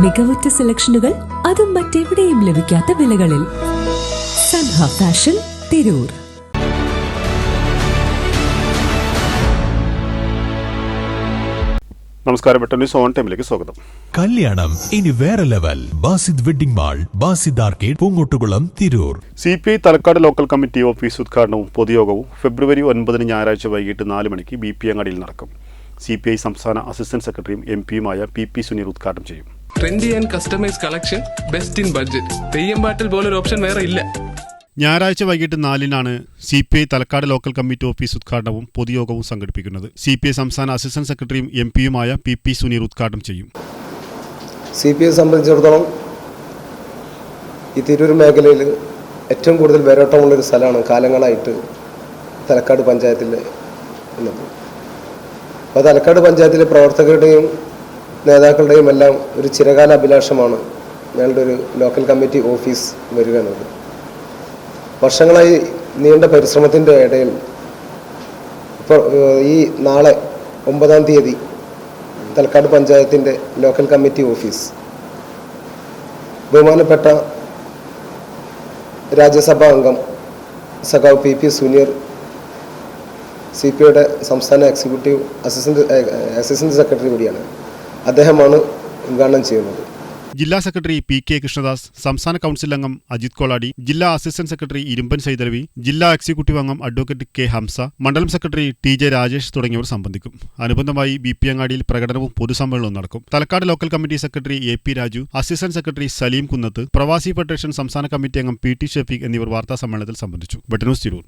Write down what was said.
മികവുറ്റ സെലക്ഷനുകൾ, അതും മറ്റെവിടെയും ലഭിക്കാത്ത വിലകളിൽ. സൻഹ ഫാഷൻ, തിരൂർ. നമസ്കാരം. ന്യൂസ് ഓൺ ടൈമിലേക്ക് സ്വാഗതം. കല്യാണം ഇനി വേറെ level. Basid wedding mall, Basid arcade, Poongottukulam, Tirur. CPI Thalakkad local committee office ഉദ്ഘാടനവും പൊതുയോഗവും ഫെബ്രുവരി 9 ഞായറാഴ്ച വൈകിട്ട് 4 മണിക്ക് BP അങ്ങാടിയിൽ നടക്കും. CPI സംസ്ഥാന അസിസ്റ്റന്റ് സെക്രട്ടറിയും MP-യുമായ PP സുനീർ ഉദ്ഘാടനം ചെയ്യും. Trendy and customise collection, best in budget. Theyyam പാട്ടിൽ പോലൊരു ഓപ്ഷൻ വേറെ ഇല്ല. ഞായറാഴ്ച വൈകിട്ട് 4-നാണ് CPI Thalakkad local committee office ഉദ്ഘാടനവും പൊതുയോഗവും സംഘടിപ്പിക്കുന്നത്. CPI സംസ്ഥാന അസിസ്റ്റന്റ് സെക്രട്ടറിയും MP-യുമായ PP സുനീർ ഉദ്ഘാടനം ചെയ്യും. CPI സംബന്ധിച്ചിടത്തോളം ഈ തിരൂർ മേഖലയിൽ ഏറ്റവും കൂടുതൽ വേരോട്ടമുള്ളൊരു സ്ഥലമാണ് കാലങ്ങളായിട്ട് തലക്കാട് പഞ്ചായത്തിൽ ഉള്ളത്. അപ്പോൾ തലക്കാട് പഞ്ചായത്തിലെ പ്രവർത്തകരുടെയും നേതാക്കളുടെയും എല്ലാം ഒരു ചിരകാല അഭിലാഷമാണ് ഞങ്ങളുടെ ഒരു ലോക്കൽ കമ്മിറ്റി ഓഫീസ് വരിക എന്നത്. വർഷങ്ങളായി നീണ്ട പരിശ്രമത്തിൻ്റെ ഇടയിൽ ഇപ്പോൾ ഈ നാളെ 9-ാം തീയതി തലക്കാട് പഞ്ചായത്തിൻ്റെ ലോക്കൽ കമ്മിറ്റി ഓഫീസ് ബഹുമാനപ്പെട്ട രാജ്യസഭാ അംഗം സഖാവ് PP സുനീർ, CPIയുടെ സംസ്ഥാന എക്സിക്യൂട്ടീവ് അസിസ്റ്റന്റ് സെക്രട്ടറി കൂടിയാണ്, അദ്ദേഹമാണ് ഉദ്ഘാടനം ചെയ്യുന്നത്. ജില്ലാ സെക്രട്ടറി PK കൃഷ്ണദാസ്, സംസ്ഥാന കൗൺസിൽ അംഗം അജിത് കോളാടി, ജില്ലാ അസിസ്റ്റന്റ് സെക്രട്ടറി ഇരുമ്പൻ സൈതലവി, ജില്ലാ എക്സിക്യൂട്ടീവ് അംഗം അഡ്വക്കേറ്റ് K ഹംസ, മണ്ഡലം സെക്രട്ടറി TJ രാജേഷ് തുടങ്ങിയവർ സംബന്ധിക്കും. അനുബന്ധമായി BP അങ്ങാടിയിൽ പ്രകടനവും പൊതുസമ്മേളനവും നടക്കും. Thalakkad local committee secretary AP Raju, assistant secretary Saleem Kunnath, പ്രവാസി ഫെഡറേഷൻ സംസ്ഥാന കമ്മിറ്റി അംഗം PT ഷഫീഖ് എന്നിവർ വാർത്താ സമ്മേളനത്തിൽ സംബന്ധിച്ചു. ന്യൂസ് തിരൂർ.